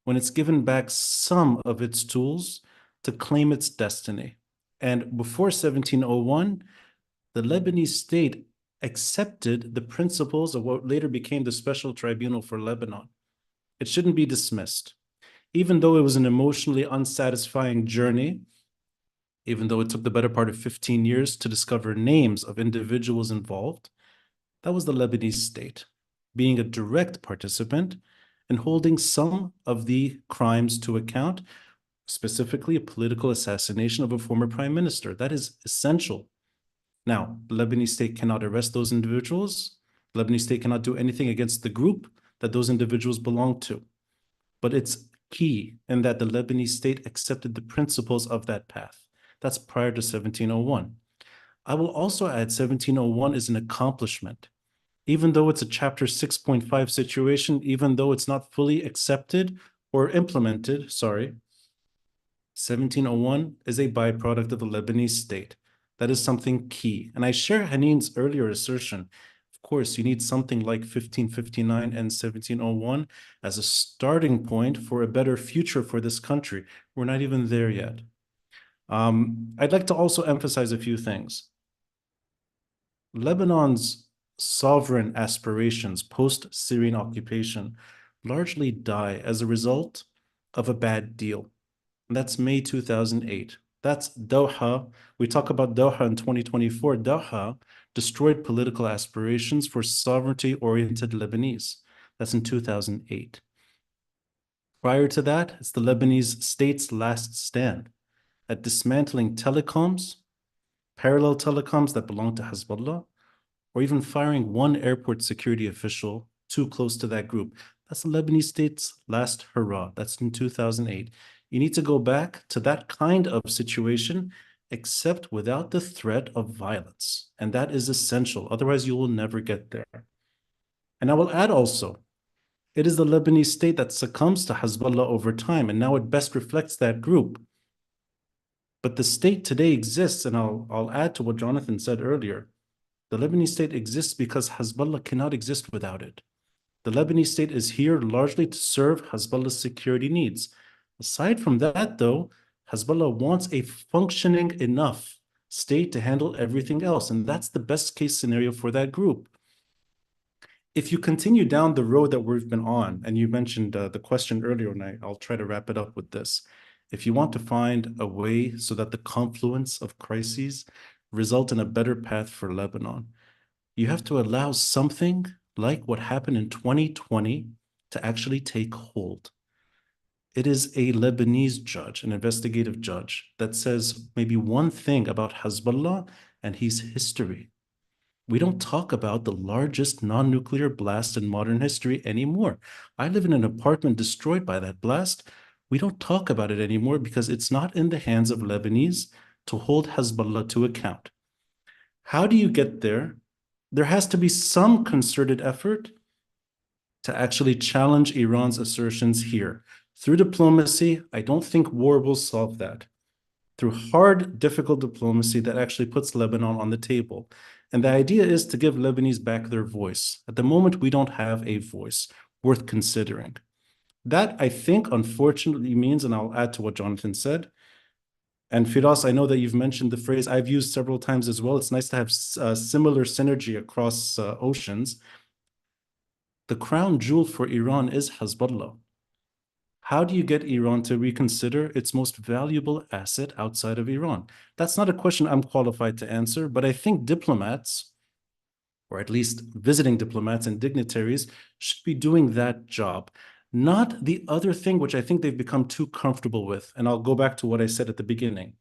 when it's given back some of its tools to claim its destiny. And before 1701, the Lebanese state accepted the principles of what later became the Special Tribunal for Lebanon. It shouldn't be dismissed. Even though it was an emotionally unsatisfying journey, even though it took the better part of 15 years to discover names of individuals involved, that was the Lebanese state, being a direct participant and holding some of the crimes to account, specifically a political assassination of a former prime minister. That is essential. Now, the Lebanese state cannot arrest those individuals. The Lebanese state cannot do anything against the group that those individuals belong to. But it's key in that the Lebanese state accepted the principles of that path. That's prior to 1701. I will also add 1701 is an accomplishment. even though it's a Chapter 6.5 situation, even though it's not fully accepted or implemented, 1701 is a byproduct of the Lebanese state. That is something key. And I share Haneen's earlier assertion. Of course, you need something like 1559 and 1701 as a starting point for a better future for this country. We're not even there yet. I'd like to also emphasize a few things. Lebanon's sovereign aspirations post-Syrian occupation largely die as a result of a bad deal. And that's May 2008. That's Doha. We talk about Doha in 2024. Doha destroyed political aspirations for sovereignty-oriented Lebanese. That's in 2008. Prior to that, it's the Lebanese state's last stand at dismantling telecoms, parallel telecoms that belong to Hezbollah, or even firing one airport security official too close to that group. That's the Lebanese state's last hurrah. That's in 2008. You need to go back to that kind of situation, except without the threat of violence. And that is essential. Otherwise, you will never get there. And I will add also, it is the Lebanese state that succumbs to Hezbollah over time, and now it best reflects that group. But the state today exists, and I'll add to what Jonathan said earlier. The Lebanese state exists because Hezbollah cannot exist without it. The Lebanese state is here largely to serve Hezbollah's security needs. Aside from that, though, Hezbollah wants a functioning enough state to handle everything else, and that's the best case scenario for that group. If you continue down the road that we've been on, and you mentioned the question earlier, and I'll try to wrap it up with this. If you want to find a way so that the confluence of crises result in a better path for Lebanon, you have to allow something like what happened in 2020 to actually take hold. It is a Lebanese judge, an investigative judge, that says maybe one thing about Hezbollah and his history. We don't talk about the largest non-nuclear blast in modern history anymore. I live in an apartment destroyed by that blast. We don't talk about it anymore because it's not in the hands of Lebanese to hold Hezbollah to account. How do you get there? There has to be some concerted effort to actually challenge Iran's assertions here. Through diplomacy, I don't think war will solve that. Through hard, difficult diplomacy that actually puts Lebanon on the table. And the idea is to give Lebanese back their voice. At the moment, we don't have a voice worth considering. That, I think, unfortunately means, and I'll add to what Jonathan said, and Firas, I know that you've mentioned the phrase I've used several times as well. It's nice to have similar synergy across oceans. The crown jewel for Iran is Hezbollah. How do you get Iran to reconsider its most valuable asset outside of Iran? That's not a question I'm qualified to answer, but I think diplomats, or at least visiting diplomats and dignitaries, should be doing that job. Not the other thing, which I think they've become too comfortable with. And I'll go back to what I said at the beginning.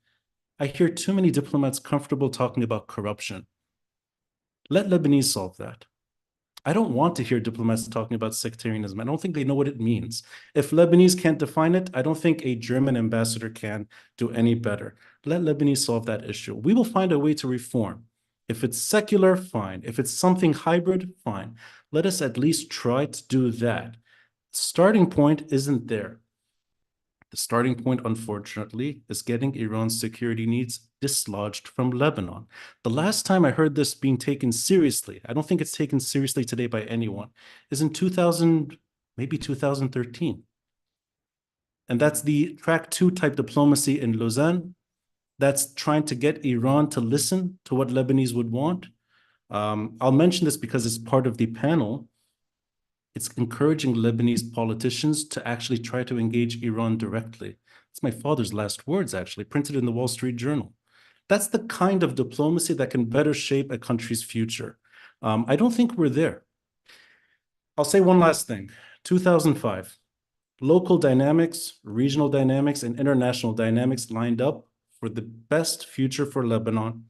I hear too many diplomats comfortable talking about corruption. Let Lebanese solve that. I don't want to hear diplomats talking about sectarianism. I don't think they know what it means. If Lebanese can't define it, I don't think a German ambassador can do any better. Let Lebanese solve that issue. We will find a way to reform. If it's secular, fine. If it's something hybrid, fine. Let us at least try to do that. Starting point isn't there. The starting point, unfortunately, is getting Iran's security needs dislodged from Lebanon. The last time I heard this being taken seriously, I don't think it's taken seriously today by anyone, is in 2000, maybe 2013. And that's the track 2 type diplomacy in Lausanne. That's trying to get Iran to listen to what Lebanese would want. I'll mention this because it's part of the panel. It's encouraging Lebanese politicians to actually try to engage Iran directly. It's my father's last words, actually, printed in the Wall Street Journal. That's the kind of diplomacy that can better shape a country's future. I don't think we're there. I'll say one last thing. 2005, local dynamics, regional dynamics, and international dynamics lined up for the best future for Lebanon,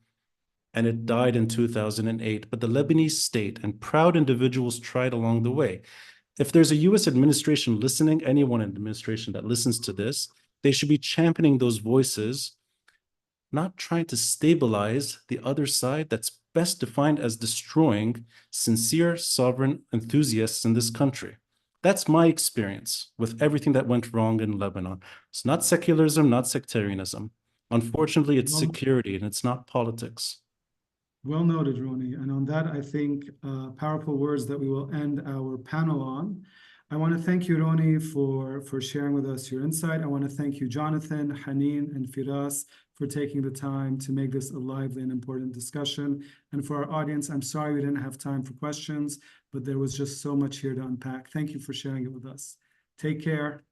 and it died in 2008. But the Lebanese state and proud individuals tried along the way. If there's a US administration listening, anyone in the administration that listens to this, they should be championing those voices, not trying to stabilize the other side that's best defined as destroying sincere sovereign enthusiasts in this country. That's my experience with everything that went wrong in Lebanon. It's not secularism, not sectarianism. Unfortunately, it's security and it's not politics. Well noted, Roni. And on that, I think powerful words that we will end our panel on. I want to thank you, Roni, for sharing with us your insight. I want to thank you, Jonathan, Haneen, and Firas, for taking the time to make this a lively and important discussion. And for our audience, I'm sorry we didn't have time for questions, but there was just so much here to unpack. Thank you for sharing it with us. Take care.